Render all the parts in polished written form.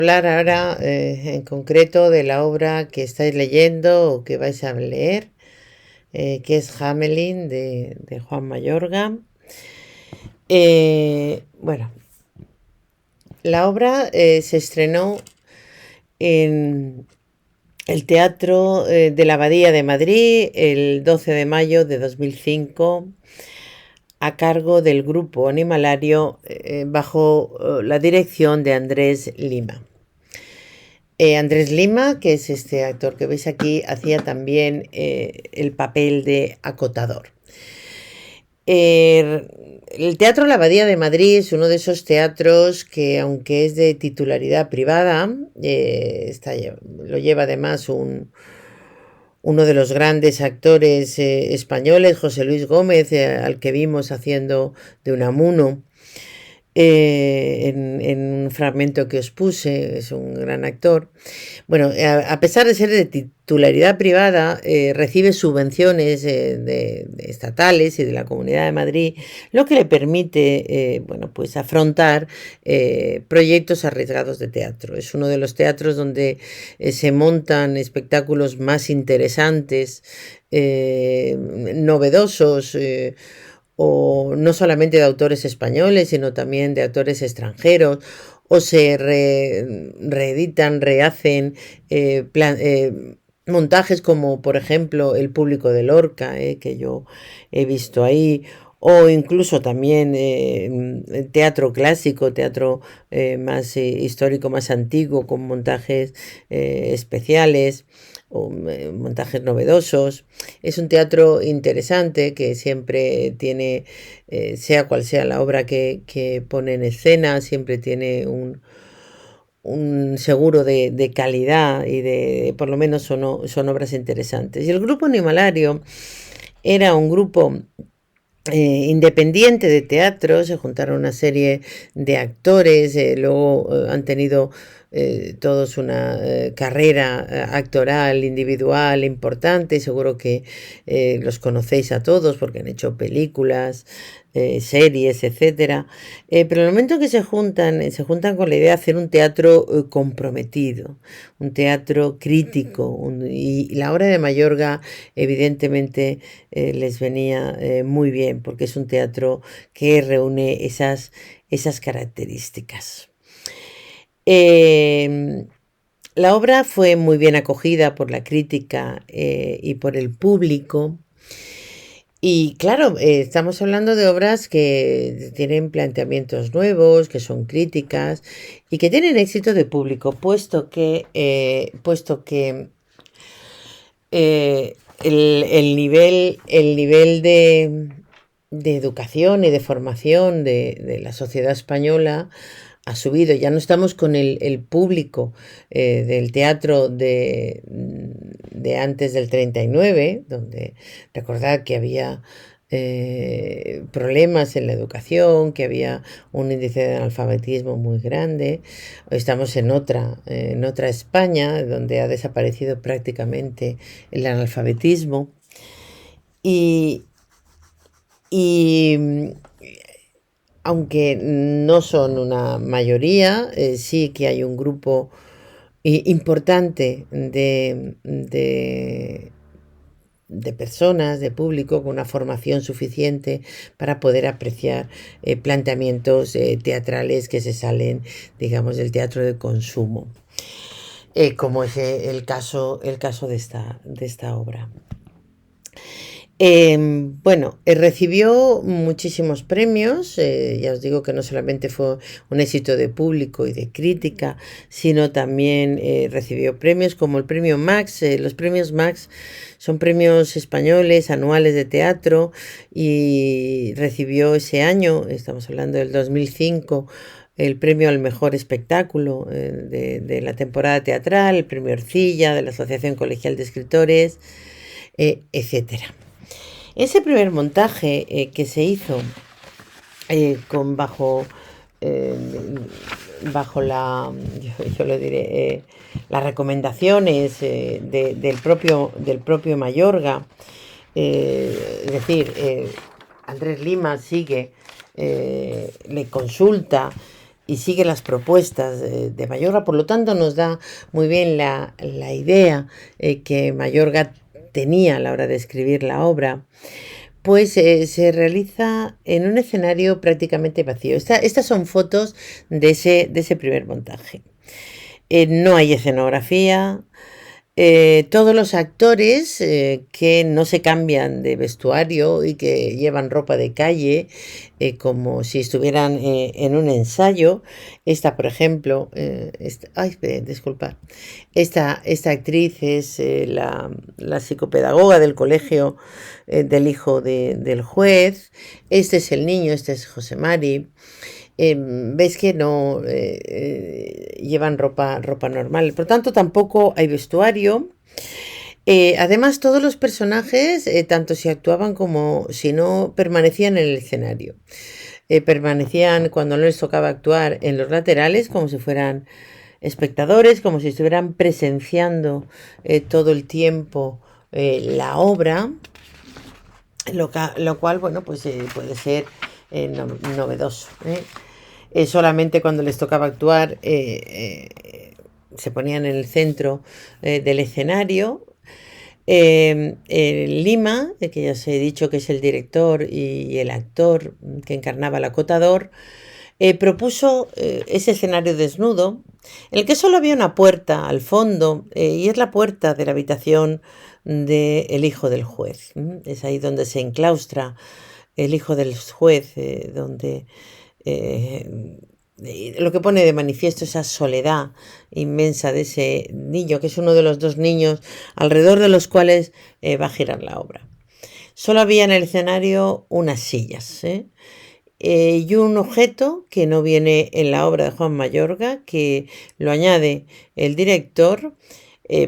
Hablar ahora en concreto de la obra que estáis leyendo o que vais a leer, que es Hamelin de Juan Mayorga. Bueno, la obra se estrenó en el Teatro de la Abadía de Madrid el 12 de mayo de 2005 a cargo del grupo Animalario bajo la dirección de Andrés Lima. Andrés Lima, que es este actor que veis aquí, hacía también el papel de acotador. El Teatro La Abadía de Madrid es uno de esos teatros que, aunque es de titularidad privada, lo lleva además uno de los grandes actores españoles, José Luis Gómez, al que vimos haciendo de Unamuno. En un fragmento que os puse, es un gran actor. Bueno, a pesar de ser de titularidad privada, recibe subvenciones de estatales y de la Comunidad de Madrid, lo que le permite pues afrontar proyectos arriesgados de teatro. Es uno de los teatros donde se montan espectáculos más interesantes, novedosos, o no solamente de autores españoles, sino también de autores extranjeros, o se reeditan, rehacen montajes como, por ejemplo, El público de Lorca, que yo he visto ahí, o incluso también teatro clásico, teatro más histórico, más antiguo, con montajes especiales o montajes novedosos. Es un teatro interesante que siempre tiene, sea cual sea la obra que pone en escena, siempre tiene un seguro de calidad y por lo menos son obras interesantes. Y el grupo Animalario era un grupo independiente de teatro, se juntaron una serie de actores, luego han tenido todos una carrera actoral individual importante, seguro que los conocéis a todos porque han hecho películas, series, etcétera. Pero en el momento que se juntan con la idea de hacer un teatro comprometido, un teatro crítico, y la obra de Mayorga evidentemente les venía muy bien porque es un teatro que reúne esas características. La obra fue muy bien acogida por la crítica y por el público. Y claro, estamos hablando de obras que tienen planteamientos nuevos, que son críticas y que tienen éxito de público, puesto que el nivel de educación y de formación de la sociedad española ha subido. Ya no estamos con el público del teatro de antes del 39, donde recordad que había problemas en la educación, que había un índice de analfabetismo muy grande. Estamos en otra España, donde ha desaparecido prácticamente el analfabetismo. Y, y aunque no son una mayoría, sí que hay un grupo importante de personas, de público, con una formación suficiente para poder apreciar planteamientos teatrales que se salen, digamos, del teatro de consumo, como es el caso de esta obra. Bueno, recibió muchísimos premios, ya os digo que no solamente fue un éxito de público y de crítica, sino también recibió premios como el premio Max. Los premios Max son premios españoles anuales de teatro y recibió ese año, estamos hablando del 2005, el premio al mejor espectáculo de la temporada teatral, el premio Ercilla de la Asociación Colegial de Escritores, etcétera. Ese primer montaje que se hizo bajo yo le diré, las recomendaciones del propio Mayorga, es decir, Andrés Lima le consulta y sigue las propuestas de Mayorga, por lo tanto nos da muy bien la idea que Mayorga tenía a la hora de escribir la obra, pues se realiza en un escenario prácticamente vacío. Estas son fotos de ese primer montaje. No hay escenografía. Todos los actores que no se cambian de vestuario y que llevan ropa de calle como si estuvieran en un ensayo. Esta, por ejemplo, disculpad, esta actriz es la psicopedagoga del colegio del hijo del juez. Este es el niño, este es José Mari. Ves que no llevan ropa normal, por tanto tampoco hay vestuario. Además, todos los personajes, tanto si actuaban como si no, permanecían en el escenario. Permanecían cuando no les tocaba actuar en los laterales, como si fueran espectadores, como si estuvieran presenciando todo el tiempo la obra, lo cual, bueno, pues puede ser novedoso. Solamente cuando les tocaba actuar se ponían en el centro del escenario. Lima, que ya os he dicho que es el director y el actor que encarnaba al acotador, propuso ese escenario desnudo, en el que solo había una puerta al fondo, y es la puerta de la habitación del hijo del juez. Es ahí donde se enclaustra el hijo del juez, donde lo que pone de manifiesto esa soledad inmensa de ese niño, que es uno de los dos niños alrededor de los cuales va a girar la obra. Solo había en el escenario unas sillas y un objeto que no viene en la obra de Juan Mayorga, que lo añade el director,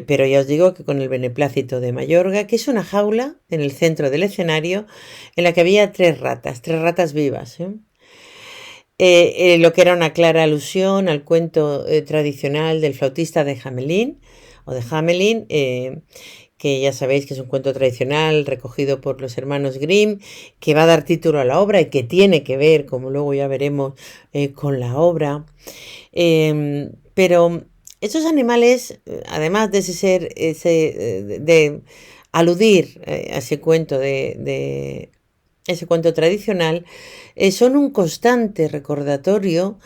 pero ya os digo que con el beneplácito de Mayorga, que es una jaula en el centro del escenario en la que había tres ratas vivas. Lo que era una clara alusión al cuento tradicional del flautista de Hamelin, que ya sabéis que es un cuento tradicional recogido por los hermanos Grimm, que va a dar título a la obra y que tiene que ver, como luego ya veremos, con la obra. Pero esos animales, además de de aludir a ese cuento ese cuento tradicional, son un constante recordatorio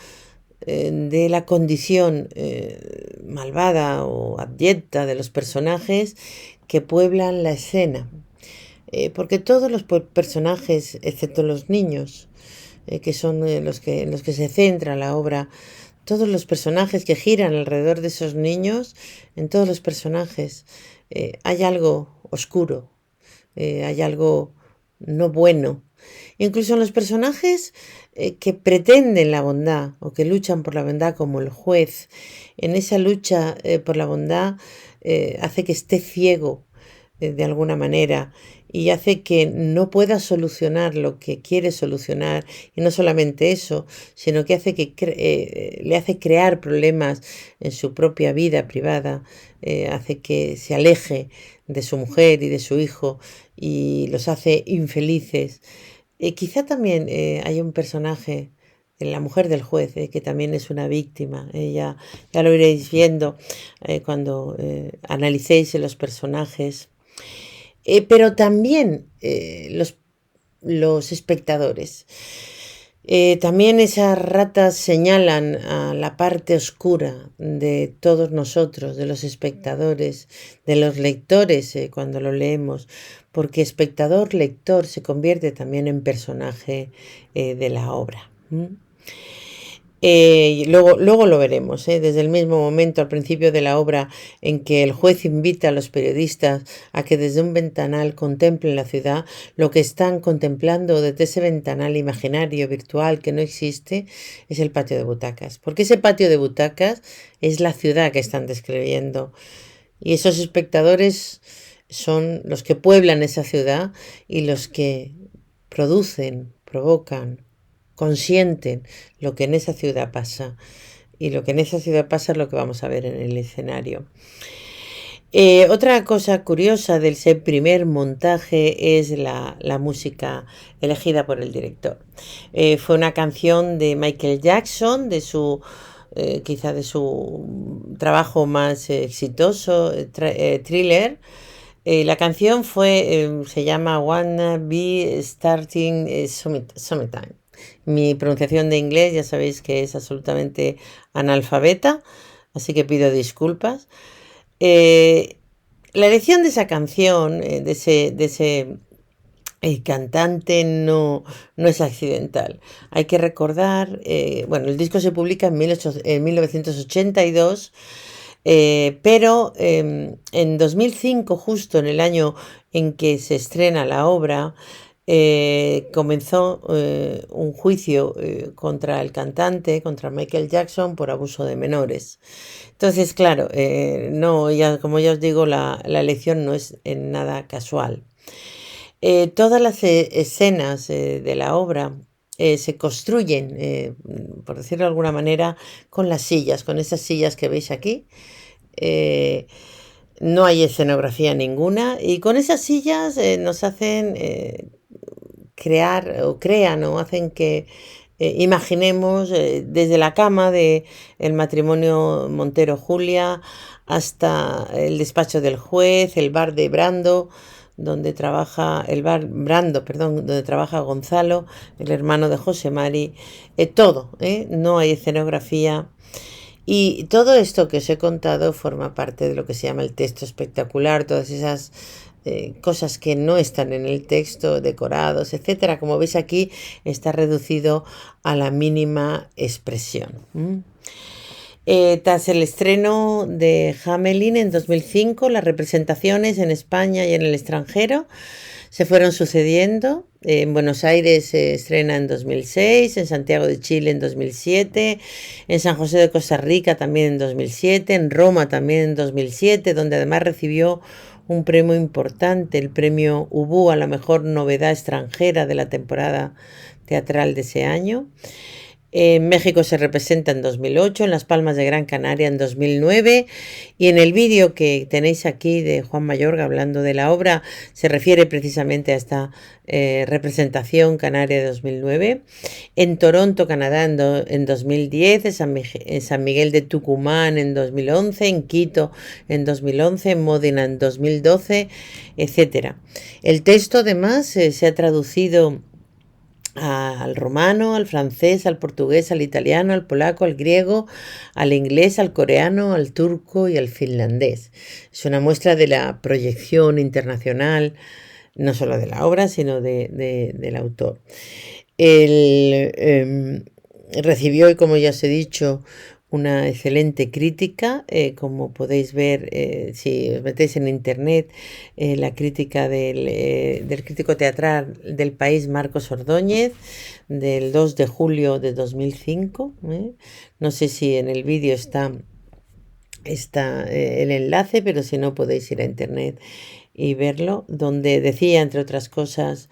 de la condición malvada o abyecta de los personajes que pueblan la escena. Porque todos los personajes, excepto los niños, que son en los que se centra la obra, todos los personajes que giran alrededor de esos niños, en todos los personajes hay algo oscuro, hay algo no bueno. Incluso en los personajes que pretenden la bondad o que luchan por la bondad, como el juez, en esa lucha por la bondad hace que esté ciego de alguna manera y hace que no pueda solucionar lo que quiere solucionar, y no solamente eso, sino que hace que le hace crear problemas en su propia vida privada, hace que se aleje de su mujer y de su hijo y los hace infelices. Quizá también hay un personaje, la mujer del juez, que también es una víctima. Ya lo iréis viendo cuando analicéis los personajes. Pero también los espectadores. También esas ratas señalan a la parte oscura de todos nosotros, de los espectadores, de los lectores cuando lo leemos, porque espectador, lector se convierte también en personaje de la obra. Luego lo veremos, desde el mismo momento al principio de la obra en que el juez invita a los periodistas a que desde un ventanal contemplen la ciudad, lo que están contemplando desde ese ventanal imaginario, virtual, que no existe, es el patio de butacas, porque ese patio de butacas es la ciudad que están describiendo, y esos espectadores son los que pueblan esa ciudad y los que provocan, consienten lo que en esa ciudad pasa, y lo que en esa ciudad pasa es lo que vamos a ver en el escenario. Otra cosa curiosa del ese primer montaje es la música elegida por el director. Fue una canción de Michael Jackson, quizá de su trabajo más exitoso, Thriller. La canción se llama Wanna Be Starting Summertime. Mi pronunciación de inglés ya sabéis que es absolutamente analfabeta, así que pido disculpas. Eh, la elección de esa canción, de ese cantante, no es accidental. Hay que recordar, bueno, el disco se publica en 1982, pero en 2005, justo en el año en que se estrena la obra, comenzó un juicio contra el cantante, contra Michael Jackson, por abuso de menores. Entonces, claro, no, ya, como ya os digo, la elección no es en nada casual. Todas las escenas de la obra se construyen, por decirlo de alguna manera, con las sillas, con esas sillas que veis aquí. Eh, no hay escenografía ninguna y con esas sillas nos hacen crear o crean o hacen que imaginemos desde la cama de el matrimonio Montero Julia hasta el despacho del juez, el bar de Brando, donde trabaja el bar Brando, perdón, donde trabaja Gonzalo, el hermano de José Mari, todo, no hay escenografía. Y todo esto que os he contado forma parte de lo que se llama el texto espectacular, todas esas cosas que no están en el texto, decorados, etcétera. Como veis aquí, está reducido a la mínima expresión. Tras el estreno de Hamelin en 2005, las representaciones en España y en el extranjero se fueron sucediendo. En Buenos Aires se estrena en 2006, en Santiago de Chile en 2007, en San José de Costa Rica también en 2007, en Roma también en 2007, donde además recibió un premio importante, el premio Ubu a la mejor novedad extranjera de la temporada teatral de ese año. En México se representa en 2008, en Las Palmas de Gran Canaria en 2009 y en el vídeo que tenéis aquí de Juan Mayorga hablando de la obra se refiere precisamente a esta representación canaria de 2009. En Toronto, Canadá en 2010, en San Miguel de Tucumán en 2011, en Quito en 2011, en Módena en 2012, etcétera. El texto además se ha traducido al rumano, al francés, al portugués, al italiano, al polaco, al griego, al inglés, al coreano, al turco y al finlandés. Es una muestra de la proyección internacional, no solo de la obra, sino del autor. Recibió, y como ya os he dicho, una excelente crítica, como podéis ver si os metéis en internet, la crítica del crítico teatral del País, Marcos Ordóñez, del 2 de julio de 2005. No sé si en el vídeo está el enlace, pero si no podéis ir a internet y verlo, donde decía, entre otras cosas,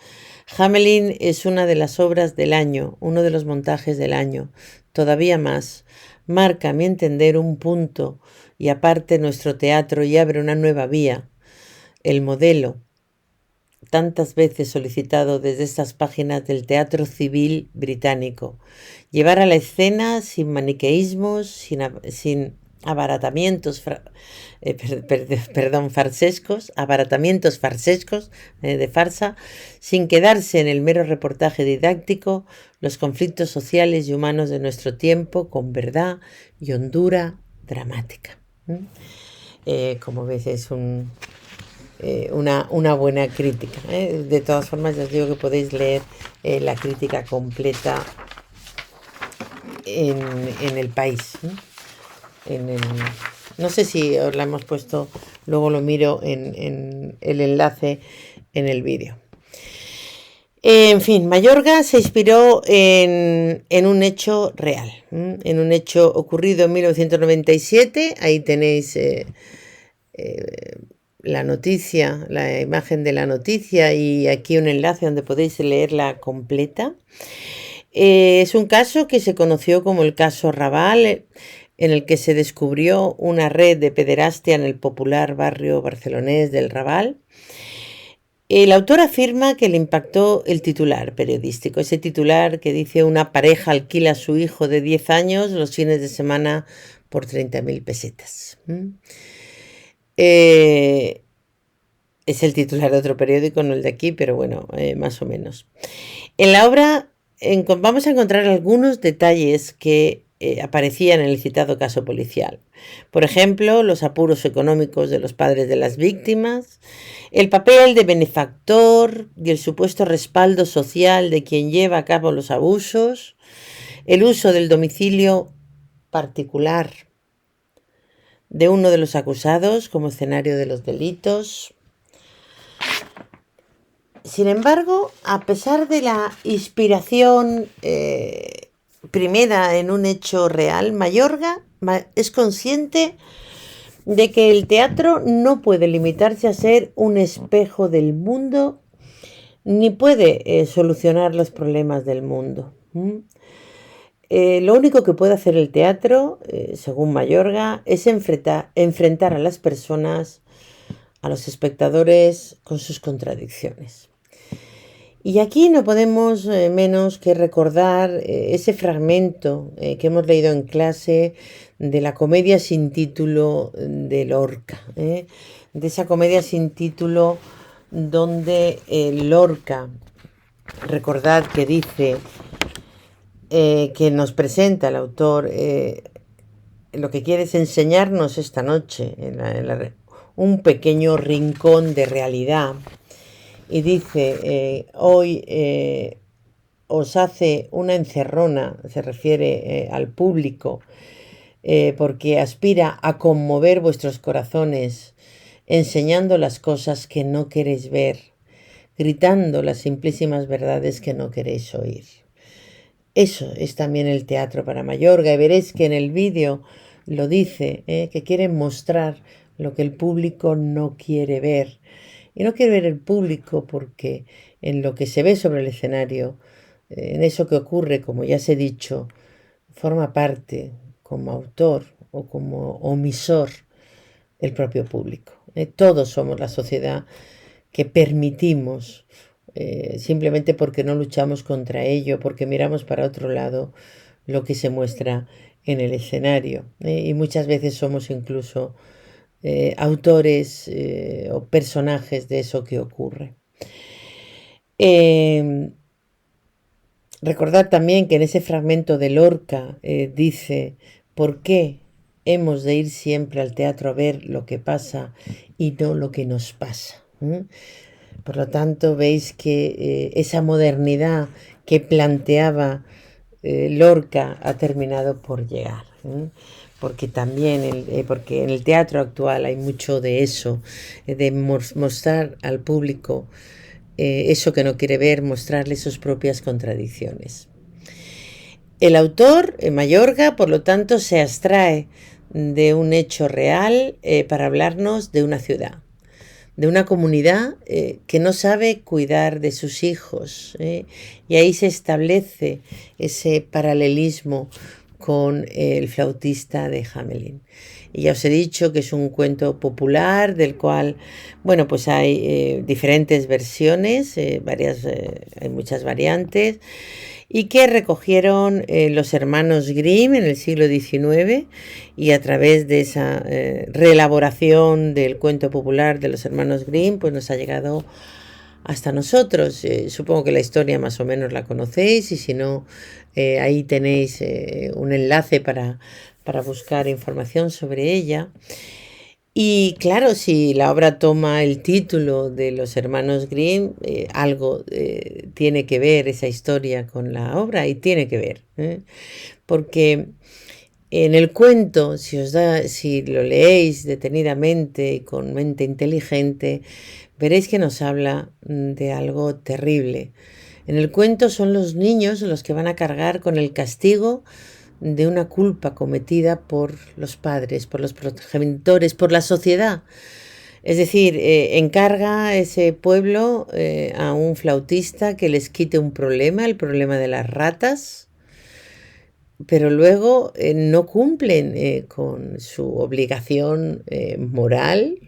Hamelin es una de las obras del año, uno de los montajes del año, todavía más. Marca, a mi entender, un punto y aparte nuestro teatro y abre una nueva vía. El modelo, tantas veces solicitado desde estas páginas del teatro civil británico. Llevar a la escena sin maniqueísmos, sin abaratamientos, abaratamientos farsescos de farsa, sin quedarse en el mero reportaje didáctico, los conflictos sociales y humanos de nuestro tiempo con verdad y hondura dramática. Como ves, es una buena crítica. De todas formas, ya os digo que podéis leer la crítica completa en el País. No sé si os la hemos puesto, luego lo miro en el enlace en el vídeo. En fin, Mayorga se inspiró en un hecho real, en un hecho ocurrido en 1997. Ahí tenéis la noticia, la imagen de la noticia y aquí un enlace donde podéis leerla completa. Es un caso que se conoció como el caso Raval. en el que se descubrió una red de pederastia en el popular barrio barcelonés del Raval. El autor afirma que le impactó el titular periodístico, ese titular que dice: una pareja alquila a su hijo de 10 años los fines de semana por 30.000 pesetas. Es el titular de otro periódico, no el de aquí, pero bueno, más o menos. En la obra vamos a encontrar algunos detalles que aparecían en el citado caso policial. Por ejemplo, los apuros económicos de los padres de las víctimas, el papel de benefactor y el supuesto respaldo social de quien lleva a cabo los abusos, el uso del domicilio particular de uno de los acusados como escenario de los delitos. Sin embargo, a pesar de la inspiración primera en un hecho real, Mayorga es consciente de que el teatro no puede limitarse a ser un espejo del mundo, ni puede solucionar los problemas del mundo. Lo único que puede hacer el teatro, según Mayorga, es enfrentar a las personas, a los espectadores, con sus contradicciones. Y aquí no podemos menos que recordar ese fragmento que hemos leído en clase de la comedia sin título de Lorca, de esa comedia sin título donde Lorca, recordad que dice que nos presenta el autor, lo que quiere es enseñarnos esta noche un pequeño rincón de realidad. Y dice, hoy os hace una encerrona, se refiere al público, porque aspira a conmover vuestros corazones, enseñando las cosas que no queréis ver, gritando las simplísimas verdades que no queréis oír. Eso es también el teatro para Mayorga, y veréis que en el vídeo lo dice, que quiere mostrar lo que el público no quiere ver. Y no quiere ver el público porque en lo que se ve sobre el escenario, en eso que ocurre, como ya os he dicho, forma parte como autor o como omisor el propio público. Todos somos la sociedad que permitimos, simplemente porque no luchamos contra ello, porque miramos para otro lado, lo que se muestra en el escenario. Y muchas veces somos incluso autores o personajes de eso que ocurre. Recordad también que en ese fragmento de Lorca dice: ¿por qué hemos de ir siempre al teatro a ver lo que pasa y no lo que nos pasa? Por lo tanto, veis que esa modernidad que planteaba Lorca ha terminado por llegar. Porque también porque en el teatro actual hay mucho de eso, de mostrar al público eso que no quiere ver, mostrarle sus propias contradicciones. El autor, Mayorga, por lo tanto, se abstrae de un hecho real para hablarnos de una ciudad, de una comunidad que no sabe cuidar de sus hijos, y ahí se establece ese paralelismo con el flautista de Hamelin. Y ya os he dicho que es un cuento popular del cual, bueno, pues hay diferentes versiones, hay muchas variantes, y que recogieron los hermanos Grimm en el siglo XIX, y a través de esa reelaboración del cuento popular de los hermanos Grimm, pues nos ha llegado hasta nosotros. Supongo que la historia más o menos la conocéis, y si no, ahí tenéis un enlace para buscar información sobre ella. Y claro, si la obra toma el título de los hermanos Grimm, algo tiene que ver esa historia con la obra, y tiene que ver, porque en el cuento, si lo leéis detenidamente y con mente inteligente, veréis que nos habla de algo terrible. En el cuento son los niños los que van a cargar con el castigo de una culpa cometida por los padres, por los progenitores, por la sociedad. Es decir, encarga ese pueblo a un flautista que les quite un problema, el problema de las ratas, pero luego no cumplen con su obligación moral,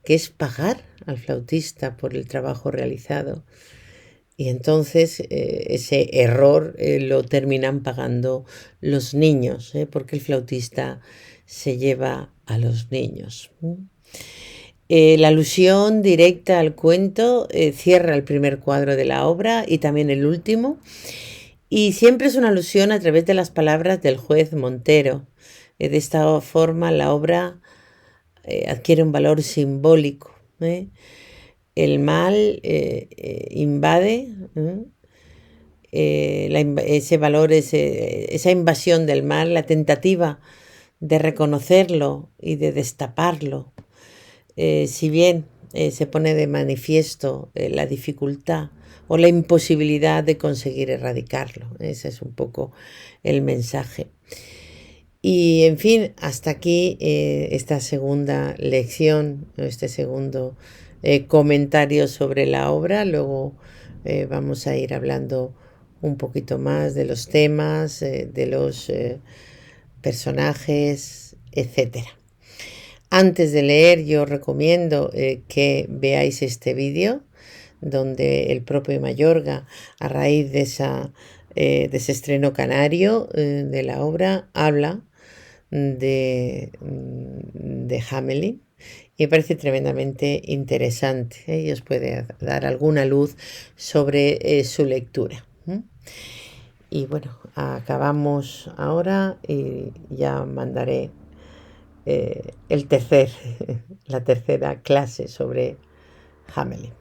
que es pagar al flautista por el trabajo realizado. Y entonces ese error lo terminan pagando los niños, porque el flautista se lleva a los niños. La alusión directa al cuento cierra el primer cuadro de la obra y también el último, y siempre es una alusión a través de las palabras del juez Montero. De esta forma la obra adquiere un valor simbólico. El mal invade ese valor, esa invasión del mal, la tentativa de reconocerlo y de destaparlo. Si bien se pone de manifiesto la dificultad o la imposibilidad de conseguir erradicarlo. Ese es un poco el mensaje. Y en fin, hasta aquí esta segunda lección, este segundo comentario sobre la obra. Luego vamos a ir hablando un poquito más de los temas, de los personajes, etcétera. Antes de leer, yo recomiendo que veáis este vídeo donde el propio Mayorga, a raíz de ese estreno canario de la obra, habla de Hamelin, y me parece tremendamente interesante y os puede dar alguna luz sobre su lectura. Y bueno, acabamos ahora y ya mandaré la tercera clase sobre Hamelin.